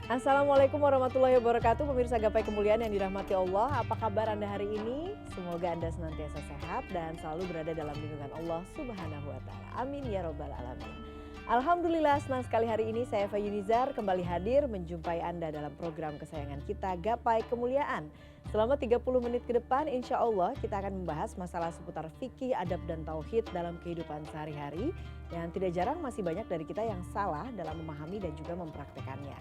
Assalamualaikum warahmatullahi wabarakatuh, pemirsa Gapai Kemuliaan yang dirahmati Allah. Apa kabar Anda hari ini? Semoga Anda senantiasa sehat dan selalu berada dalam lindungan Allah Subhanahu wa Ta'ala. Amin ya Robbal 'Alamin. Alhamdulillah, senang sekali hari ini saya Eva Yunizar kembali hadir menjumpai Anda dalam program kesayangan kita Gapai Kemuliaan. Selama 30 menit ke depan, insya Allah kita akan membahas masalah seputar fikih, adab, dan tauhid dalam kehidupan sehari-hari. Yang tidak jarang masih banyak dari kita yang salah dalam memahami dan juga mempraktekannya.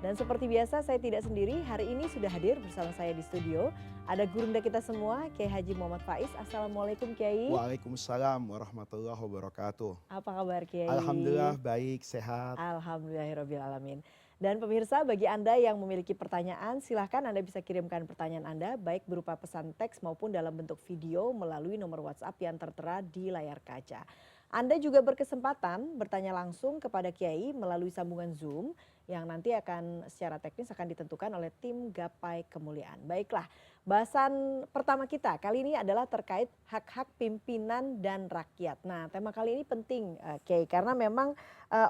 Dan seperti biasa saya tidak sendiri, hari ini sudah hadir bersama saya di studio. Ada gurunda kita semua, Kiai Haji Muhammad Faiz. Assalamualaikum Kiai. Waalaikumsalam warahmatullahi wabarakatuh. Apa kabar Alhamdulillah Kiai? baik, sehat. Alhamdulillahirrahmanirrahim. Dan pemirsa, bagi Anda yang memiliki pertanyaan, silahkan Anda bisa kirimkan pertanyaan Anda baik berupa pesan teks maupun dalam bentuk video melalui nomor WhatsApp yang tertera di layar kaca. Anda juga berkesempatan bertanya langsung kepada Kiai melalui sambungan Zoom yang nanti akan secara teknis akan ditentukan oleh tim Gapai Kemuliaan. Baiklah, bahasan pertama kita kali ini adalah terkait hak-hak pimpinan dan rakyat. Nah, tema kali ini penting Kiai karena memang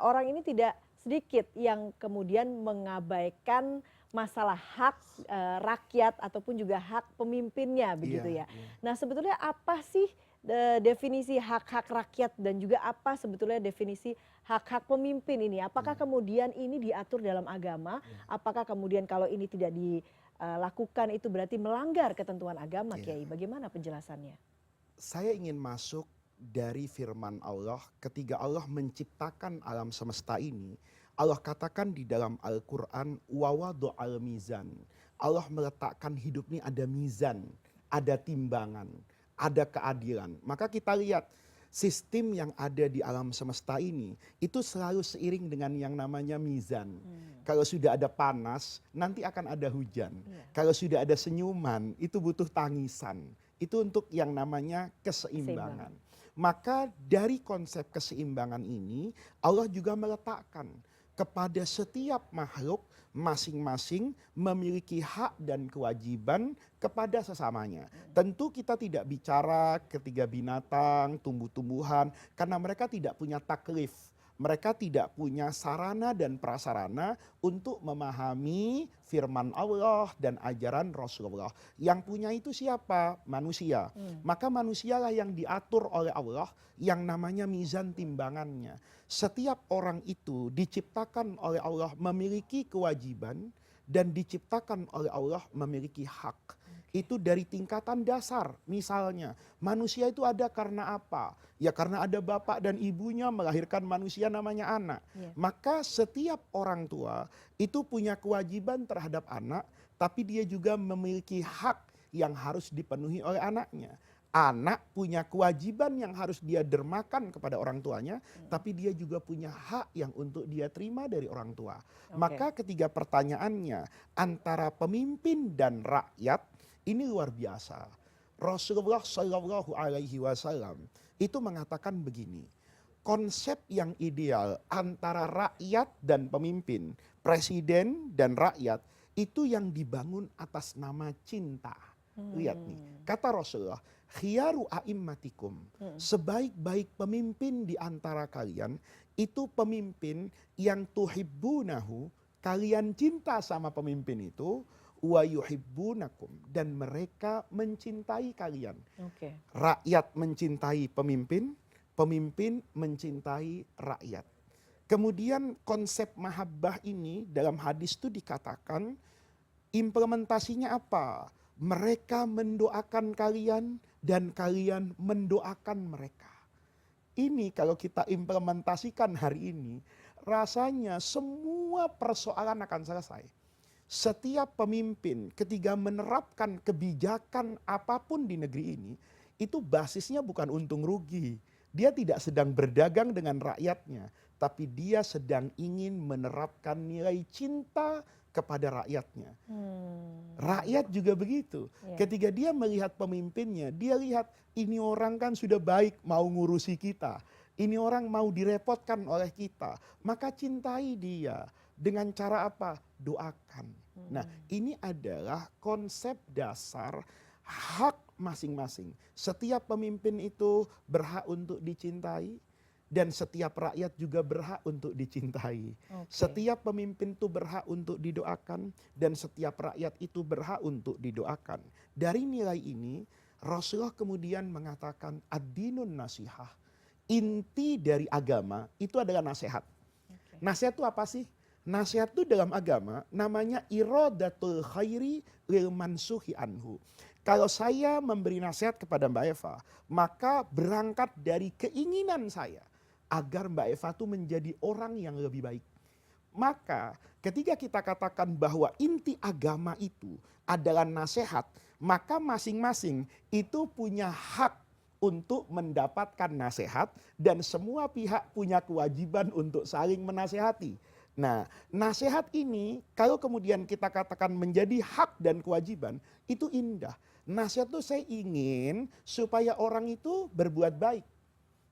orang ini tidak sedikit yang kemudian mengabaikan masalah hak rakyat ataupun juga hak pemimpinnya begitu Iya, ya. iya. Nah, sebetulnya apa sih definisi hak-hak rakyat dan juga apa sebetulnya definisi hak-hak pemimpin ini? Apakah Hmm, kemudian ini diatur dalam agama? iya, Apakah kemudian kalau ini tidak dilakukan itu berarti melanggar ketentuan agama, iya. Kiai? Bagaimana penjelasannya? Saya ingin masuk dari firman Allah ketika Allah menciptakan alam semesta ini. Allah katakan di dalam Al-Quran, al mizan. Allah meletakkan hidup ini ada mizan, ada timbangan, ada keadilan. Maka kita lihat sistem yang ada di alam semesta ini itu selalu seiring dengan yang namanya mizan. Kalau sudah ada panas, nanti akan ada hujan. Iya, Kalau sudah ada senyuman, itu butuh tangisan. Itu untuk yang namanya keseimbangan. keseimbangan. Maka dari konsep keseimbangan ini, Allah juga meletakkan kepada setiap makhluk masing-masing memiliki hak dan kewajiban kepada sesamanya. Tentu kita tidak bicara ketiga binatang, tumbuh-tumbuhan, karena mereka tidak punya taklif. Mereka tidak punya sarana dan prasarana untuk memahami firman Allah dan ajaran Rasulullah. Yang punya itu siapa? Manusia. Hmm, Maka manusialah yang diatur oleh Allah yang namanya mizan timbangannya. Setiap orang itu diciptakan oleh Allah memiliki kewajiban dan diciptakan oleh Allah memiliki hak. oke. Itu dari tingkatan dasar. Misalnya, manusia itu ada karena apa? Ya karena ada bapak dan ibunya melahirkan manusia namanya anak. Iya. Maka setiap orang tua itu punya kewajiban terhadap anak, tapi dia juga memiliki hak yang harus dipenuhi oleh anaknya. Anak punya kewajiban yang harus dia dermakan kepada orang tuanya, tapi dia juga punya hak yang untuk dia terima dari orang tua. Oke. Maka ketiga pertanyaannya antara pemimpin dan rakyat ini luar biasa. Rasulullah Shallallahu Alaihi Wasallam itu mengatakan begini, konsep yang ideal antara rakyat dan pemimpin, presiden dan rakyat itu yang dibangun atas nama cinta. Lihat nih, Hmm, kata Rasulullah, khiyaru a'immatikum, hmm, sebaik-baik pemimpin di antara kalian itu pemimpin yang tuhibbunahu, kalian cinta sama pemimpin itu, wa yuhibbunakum, dan mereka mencintai kalian. oke. Rakyat mencintai pemimpin, pemimpin mencintai rakyat. Kemudian konsep mahabbah ini dalam hadis itu dikatakan implementasinya apa? Mereka mendoakan kalian dan kalian mendoakan mereka. Ini kalau kita implementasikan hari ini, rasanya semua persoalan akan selesai. Setiap pemimpin ketika menerapkan kebijakan apapun di negeri ini, itu basisnya bukan untung rugi. Dia tidak sedang berdagang dengan rakyatnya, tapi dia sedang ingin menerapkan nilai cinta kepada rakyatnya. Hmm, Rakyat juga begitu. iya. Ketika dia melihat pemimpinnya, dia lihat ini orang kan sudah baik mau ngurusi kita. Ini orang mau direpotkan oleh kita. Maka cintai dia. Dengan cara apa? Doakan. Nah, Hmm, ini adalah konsep dasar hak masing-masing. Setiap pemimpin itu berhak untuk dicintai, dan setiap rakyat juga berhak untuk dicintai. Oke. Setiap pemimpin itu berhak untuk didoakan dan setiap rakyat itu berhak untuk didoakan. Dari nilai ini Rasulullah kemudian mengatakan ad-dinun nasihah. Inti dari agama itu adalah nasihat. Oke. Nasihat itu apa sih? Nasihat itu dalam agama namanya iradatul khairi lil mansuhi anhu. Kalau saya memberi nasihat kepada Mbak Eva, maka berangkat dari keinginan saya agar Mbak Eva itu menjadi orang yang lebih baik. Maka ketika kita katakan bahwa inti agama itu adalah nasihat, maka masing-masing itu punya hak untuk mendapatkan nasihat dan semua pihak punya kewajiban untuk saling menasehati. Nah, nasihat ini kalau kemudian kita katakan menjadi hak dan kewajiban, itu indah. Nasihat itu saya ingin supaya orang itu berbuat baik.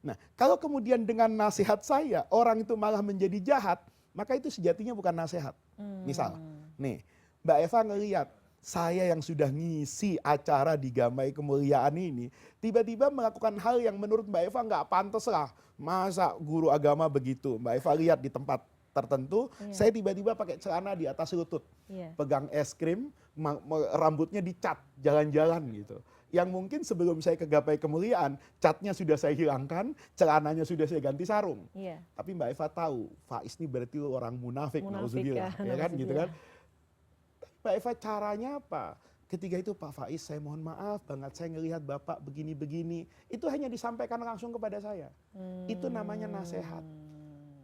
Nah, kalau kemudian dengan nasihat saya orang itu malah menjadi jahat, maka itu sejatinya bukan nasihat. Misal, nih, Mbak Eva ngelihat saya yang sudah ngisi acara di Gapai Kemuliaan ini, tiba-tiba melakukan hal yang menurut Mbak Eva nggak pantas lah. Masa guru agama begitu? Mbak Eva lihat di tempat tertentu, saya tiba-tiba pakai celana di atas lutut, pegang es krim, rambutnya dicat, jalan-jalan gitu. Yang mungkin sebelum saya ke Gapai Kemuliaan, catnya sudah saya hilangkan, celananya sudah saya ganti sarung. Tapi Mbak Eva tahu, Faiz ini berarti orang munafik, nauzubillah, ya kan gitu kan. Mbak Eva caranya apa? Ketika itu Pak Faiz, saya mohon maaf banget saya ngelihat Bapak begini-begini. Itu hanya disampaikan langsung kepada saya. Itu namanya nasihat.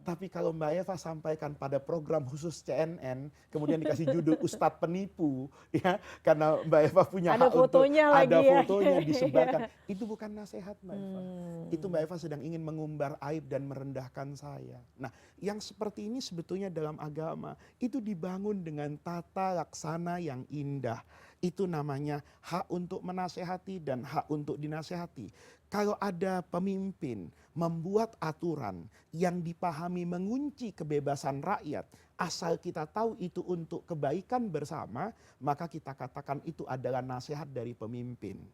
Tapi kalau Mbak Eva sampaikan pada program khusus CNN, kemudian dikasih judul Ustadz Penipu, ya, karena Mbak Eva punya ada hak fotonya untuk lagi ada ya. fotonya disebarkan. Itu bukan nasihat Mbak Eva. Itu Mbak Eva sedang ingin mengumbar aib dan merendahkan saya. Nah, yang seperti ini sebetulnya dalam agama itu dibangun dengan tata laksana yang indah. Itu namanya hak untuk menasehati dan hak untuk dinasehati. Kalau ada pemimpin membuat aturan yang dipahami mengunci kebebasan rakyat, asal kita tahu itu untuk kebaikan bersama, maka kita katakan itu adalah nasihat dari pemimpin.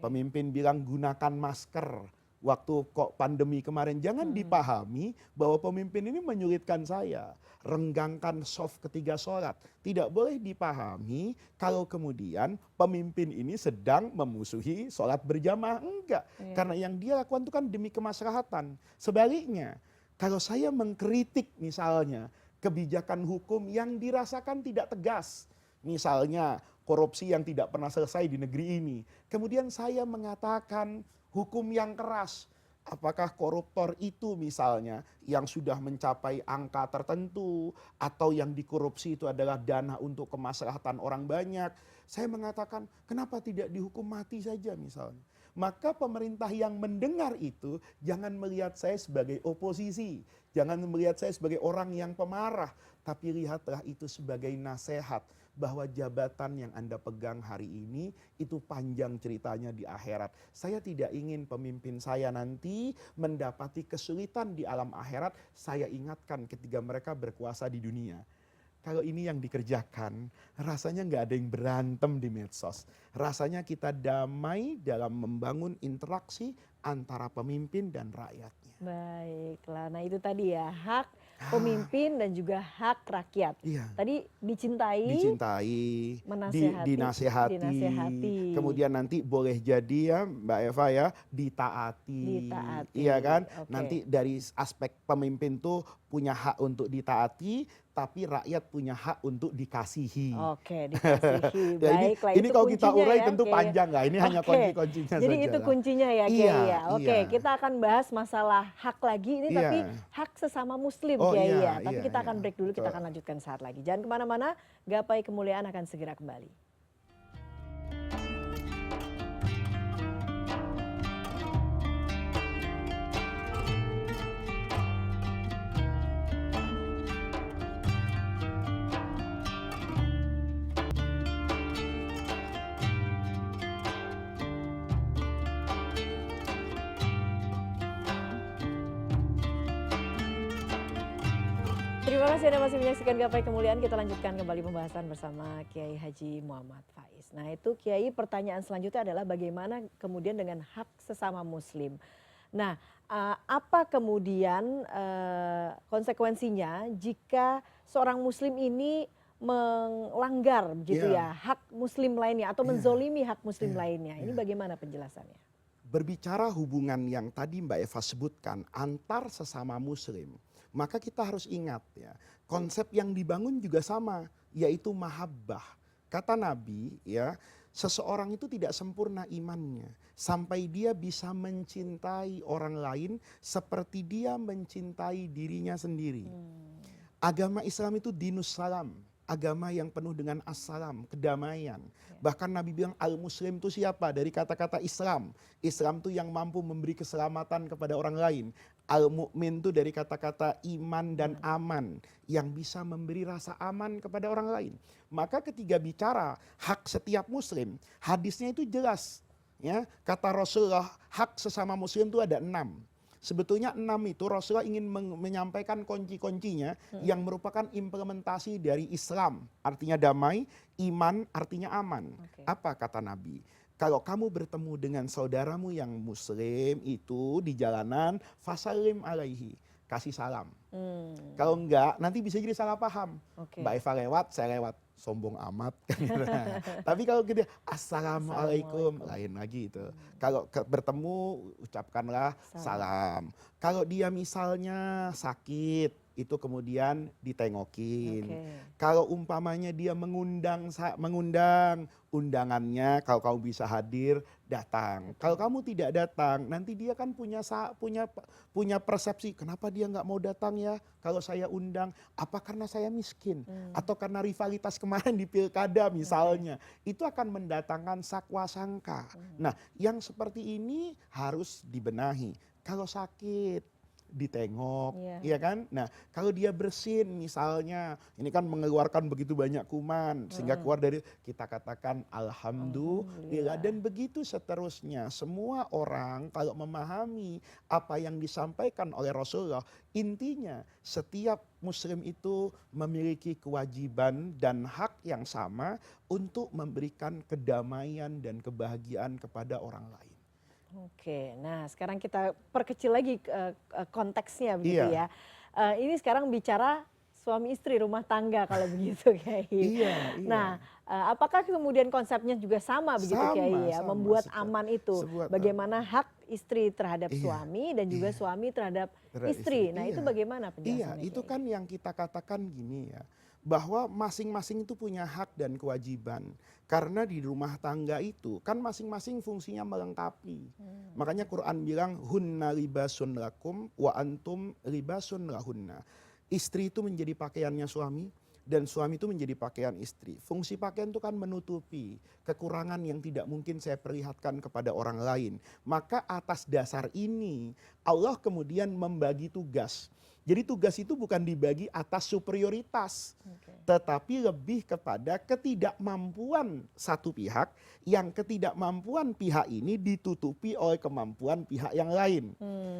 Pemimpin bilang gunakan masker. Waktu kok pandemi kemarin, jangan dipahami bahwa pemimpin ini menyulitkan saya. Renggangkan soft ketika sholat. Tidak boleh dipahami kalau kemudian pemimpin ini sedang memusuhi sholat berjamaah. Enggak. Karena yang dia lakukan itu kan demi kemaslahatan. Sebaliknya, kalau saya mengkritik misalnya kebijakan hukum yang dirasakan tidak tegas. Misalnya korupsi yang tidak pernah selesai di negeri ini. Kemudian saya mengatakan hukum yang keras. Apakah koruptor itu misalnya yang sudah mencapai angka tertentu atau yang dikorupsi itu adalah dana untuk kemaslahatan orang banyak. Saya mengatakan kenapa tidak dihukum mati saja misalnya. Maka pemerintah yang mendengar itu jangan melihat saya sebagai oposisi. Jangan melihat saya sebagai orang yang pemarah. Tapi lihatlah itu sebagai nasihat. Bahwa jabatan yang Anda pegang hari ini itu panjang ceritanya di akhirat. Saya tidak ingin pemimpin saya nanti mendapati kesulitan di alam akhirat. Saya ingatkan ketika mereka berkuasa di dunia. Kalau ini yang dikerjakan, rasanya nggak ada yang berantem di medsos. Rasanya kita damai dalam membangun interaksi antara pemimpin dan rakyatnya. Baiklah, nah itu tadi ya hak pemimpin dan juga hak rakyat. Tadi dicintai, dinasehati, kemudian nanti boleh jadi ya Mbak Eva ya ditaati. Iya kan? Nanti dari aspek pemimpin tuh punya hak untuk ditaati, tapi rakyat punya hak untuk dikasihi. Oke, dikasihi. Baiklah, ini kalau kita urai ya, tentu panjang nggak? Ini hanya kunci-kuncinya saja. Jadi itu kuncinya ya, Kiai ya. Oke, kita akan bahas masalah hak lagi ini, tapi hak sesama Muslim, Kiai ya. Tapi kita akan break dulu, kita akan lanjutkan saat lagi. Jangan kemana-mana, Gapai Kemuliaan akan segera kembali. Terima kasih Anda masih menyaksikan Gapai Kemuliaan. Kita lanjutkan kembali pembahasan bersama Kiai Haji Muhammad Faiz. Nah itu Kiai, pertanyaan selanjutnya adalah bagaimana kemudian dengan hak sesama Muslim. Nah, apa kemudian konsekuensinya jika seorang muslim ini melanggar begitu Iya, ya hak muslim lainnya atau iya, menzolimi hak muslim iya, lainnya? Ini iya. bagaimana penjelasannya? Berbicara hubungan yang tadi Mbak Eva sebutkan antar sesama muslim, maka kita harus ingat ya, konsep yang dibangun juga sama, yaitu mahabbah. Kata Nabi ya, seseorang itu tidak sempurna imannya sampai dia bisa mencintai orang lain seperti dia mencintai dirinya sendiri. Hmm, Agama Islam itu dinus salam, agama yang penuh dengan assalam, kedamaian. ya. Bahkan Nabi bilang al-muslim itu siapa? Dari kata-kata Islam. Islam itu yang mampu memberi keselamatan kepada orang lain. Al-mu'min itu dari kata-kata iman dan aman, yang bisa memberi rasa aman kepada orang lain. Maka ketika bicara hak setiap muslim, hadisnya itu jelas. Ya, kata Rasulullah, hak sesama muslim itu ada 6. Sebetulnya 6 itu Rasulullah ingin menyampaikan kunci-kuncinya yang merupakan implementasi dari Islam. Artinya damai, iman artinya aman. Oke. Apa kata Nabi? Kalau kamu bertemu dengan saudaramu yang muslim itu di jalanan, fasalim alaihi. Kasih salam. Hmm, Kalau enggak, nanti bisa jadi salah paham. Mbak oke. Eva lewat, saya lewat. Sombong amat. Tapi kalau gitu, assalamualaikum, Assalamualaikum. lain lagi itu. Hmm, Kalau bertemu, ucapkanlah salam. salam. Kalau dia misalnya sakit, itu kemudian ditengokin. Oke. Kalau umpamanya dia mengundang undangannya, kalau kamu bisa hadir, datang. Kalau Betul. kamu tidak datang, nanti dia kan punya persepsi, kenapa dia nggak mau datang ya? Kalau saya undang, apa karena saya miskin? Hmm, Atau karena rivalitas kemarin di pilkada oke. misalnya, itu akan mendatangkan sakwa sangka. Hmm, Nah, yang seperti ini harus dibenahi. Kalau sakit, ditengok, iya. ya kan? Nah, kalau dia bersin misalnya, ini kan mengeluarkan begitu banyak kuman, sehingga Heeh. keluar dari, kita katakan alhamdulillah, Alhamdulillah. dan begitu seterusnya. Semua orang kalau memahami apa yang disampaikan oleh Rasulullah, intinya setiap muslim itu memiliki kewajiban dan hak yang sama untuk memberikan kedamaian dan kebahagiaan kepada orang lain. Oke, nah sekarang kita perkecil lagi konteksnya begitu Iya, ya. Ini sekarang bicara suami istri rumah tangga kalau begitu Kiai. iya, iya. Nah, apakah kemudian konsepnya juga sama begitu Sama, Kiai ya, sama. membuat aman itu? Sebuah Bagaimana hak istri terhadap iya, suami dan juga iya. suami terhadap Terhadap istri. istri. Nah, itu Iya. bagaimana Iya, penjelasannya itu Kiai? kan yang kita katakan gini ya, bahwa masing-masing itu punya hak dan kewajiban. Karena di rumah tangga itu kan masing-masing fungsinya melengkapi. Makanya Quran bilang hunna libasun lakum wa antum libasun lahunna. Istri itu menjadi pakaiannya suami dan suami itu menjadi pakaian istri. Fungsi pakaian itu kan menutupi kekurangan yang tidak mungkin saya perlihatkan kepada orang lain. Maka atas dasar ini Allah kemudian membagi tugas. Jadi tugas itu bukan dibagi atas superioritas, Oke. tetapi lebih kepada ketidakmampuan satu pihak, yang ketidakmampuan pihak ini ditutupi oleh kemampuan pihak yang lain.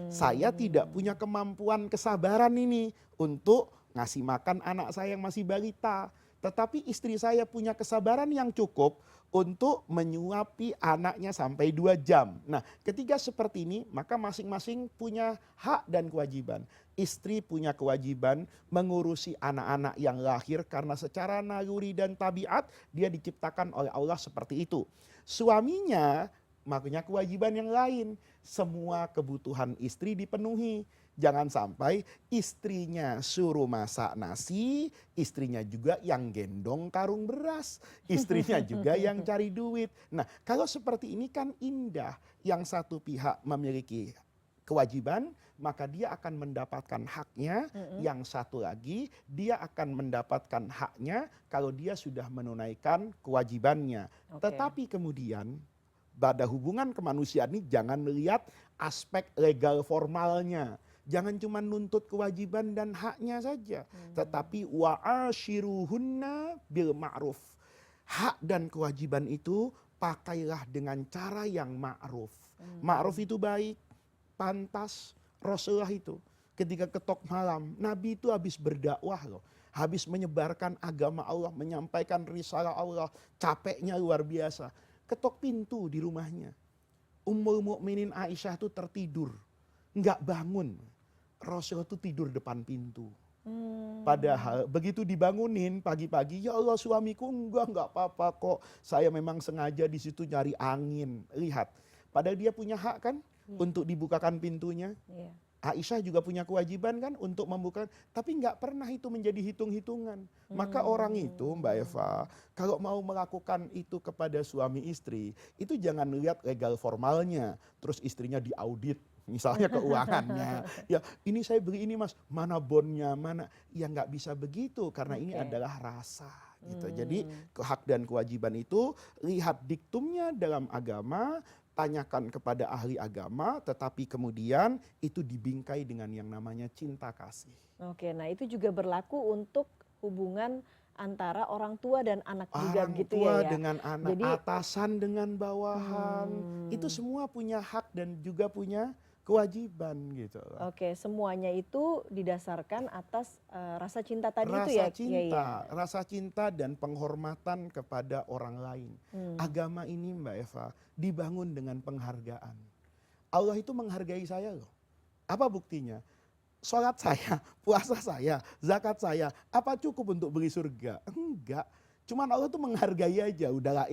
Saya tidak Hmm, punya kemampuan kesabaran ini untuk ngasih makan anak saya yang masih balita. Tetapi istri saya punya kesabaran yang cukup untuk menyuapi anaknya sampai 2 jam. Nah, ketika seperti ini, maka masing-masing punya hak dan kewajiban. Istri punya kewajiban mengurusi anak-anak yang lahir karena secara naluri dan tabiat dia diciptakan oleh Allah seperti itu. Suaminya makanya kewajiban yang lain. Semua kebutuhan istri dipenuhi. Jangan sampai istrinya suruh masak nasi, istrinya juga yang gendong karung beras, istrinya juga yang cari duit. Nah, kalau seperti ini kan indah. Yang satu pihak memiliki kewajiban, maka dia akan mendapatkan haknya. mm-mm. Yang satu lagi, dia akan mendapatkan haknya kalau dia sudah menunaikan kewajibannya. Oke. Tetapi kemudian pada hubungan kemanusiaan ini jangan melihat aspek legal formalnya. Jangan cuma nuntut kewajiban dan haknya saja, tetapi wa'ashiruhunna bil ma'ruf. Hak dan kewajiban itu pakailah dengan cara yang ma'ruf. Ma'ruf itu baik, pantas. Rasulullah itu ketika ketok malam, Nabi itu habis berdakwah loh. Habis menyebarkan agama Allah, menyampaikan risalah Allah, capeknya luar biasa. Ketok pintu di rumahnya. Ummul Mukminin Aisyah itu tertidur. nggak bangun. Rasulullah itu tidur depan pintu. Hmm. Padahal begitu dibangunin pagi-pagi, ya Allah suamiku enggak apa-apa kok. Saya memang sengaja di situ nyari angin. Lihat, padahal dia punya hak kan untuk dibukakan pintunya. Iya. Aisyah juga punya kewajiban kan untuk membuka, tapi nggak pernah itu menjadi hitung-hitungan. Maka orang itu, Mbak Eva, kalau mau melakukan itu kepada suami istri, itu jangan lihat legal formalnya, terus istrinya diaudit, misalnya keuangannya. Ya ini saya beli ini mas, mana bonnya, mana? Ya nggak bisa begitu, karena ini Oke. adalah rasa. Gitu. Jadi hak dan kewajiban itu lihat diktumnya dalam agama, tanyakan kepada ahli agama, tetapi kemudian itu dibingkai dengan yang namanya cinta kasih. Oke, nah itu juga berlaku untuk hubungan antara orang tua dan anak juga Orang begitu tua ya. dengan anak, Jadi, atasan dengan bawahan, itu hmm, semua punya hak dan juga punya kewajiban gitu loh. oke, semuanya itu didasarkan atas rasa cinta tadi itu ya, Kiai ya. Rasa cinta dan penghormatan kepada orang lain. Hmm. Agama ini Mbak Eva dibangun dengan penghargaan. Allah itu menghargai saya loh. Apa buktinya? Sholat saya, puasa saya, zakat saya, apa cukup untuk beli surga? Enggak. Cuman Allah tuh menghargai aja, udahlah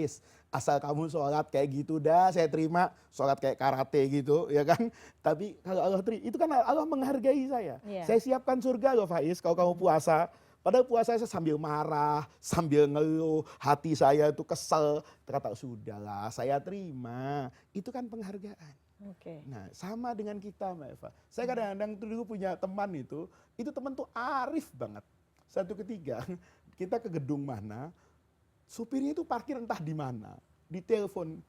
asal kamu sholat kayak gitu dah, saya terima sholat kayak karate gitu, ya kan? Tapi kalau Allah terima, itu kan Allah menghargai saya. Iya. Saya siapkan surga loh Faiz, kalau kamu puasa. Padahal puasa saya sambil marah, sambil ngeluh, hati saya itu kesel. Terkata sudahlah, saya terima. Itu kan penghargaan. Oke. Nah sama dengan kita Mbak Eva. Saya kadang-kadang tuh dulu punya teman itu teman tuh arif banget. Satu ketiga, kita ke gedung mana, supirnya itu parkir entah di mana, ditelepon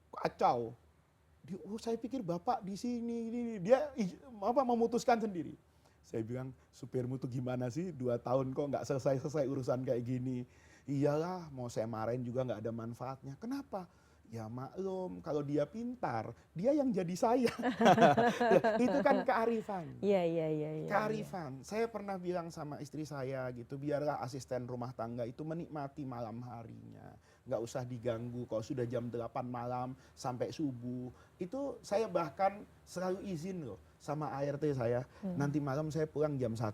kacau. Oh saya pikir bapak di sini, dia memutuskan sendiri. Saya bilang supirmu tuh gimana sih 2 tahun kok nggak selesai urusan kayak gini. Iyalah mau saya marahin juga nggak ada manfaatnya. Kenapa? Ya maklum kalau dia pintar dia yang jadi saya. Itu kan kearifan. Iya, iya, iya, iya, iya. Kearifan. Saya pernah bilang sama istri saya gitu, biarlah asisten rumah tangga itu menikmati malam harinya. Nggak usah diganggu kalau sudah jam 8 malam sampai subuh. Itu saya bahkan selalu izin loh sama ART saya. Nanti malam saya pulang jam 1.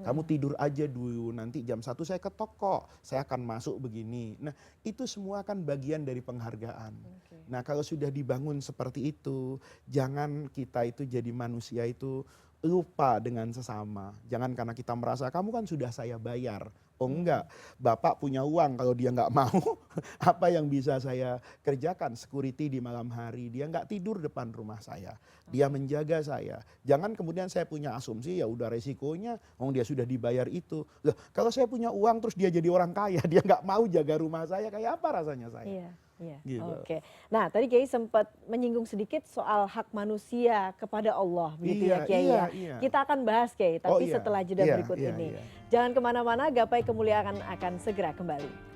Kamu tidur aja dulu, nanti jam 1 saya ke toko. Saya akan masuk begini. Nah itu semua kan bagian dari penghargaan. Oke. Nah kalau sudah dibangun seperti itu, jangan kita itu jadi manusia itu lupa dengan sesama. Jangan karena kita merasa kamu kan sudah saya bayar. Oh enggak, bapak punya uang kalau dia nggak mau, apa yang bisa saya kerjakan? Security di malam hari, dia nggak tidur depan rumah saya, dia menjaga saya. Jangan kemudian saya punya asumsi ya udah resikonya, dia sudah dibayar itu. Loh, kalau saya punya uang terus dia jadi orang kaya, dia nggak mau jaga rumah saya, kayak apa rasanya saya? Iya, iya. Gitu. Oke. Nah, tadi Kiai sempat menyinggung sedikit soal hak manusia kepada Allah, begitu ya Kiai ya. Iya. Kita akan bahas Kiai, Oh tapi iya, setelah jeda iya, berikut iya, ini. iya. Jangan kemana-mana, Gapai Kemuliaan akan segera kembali.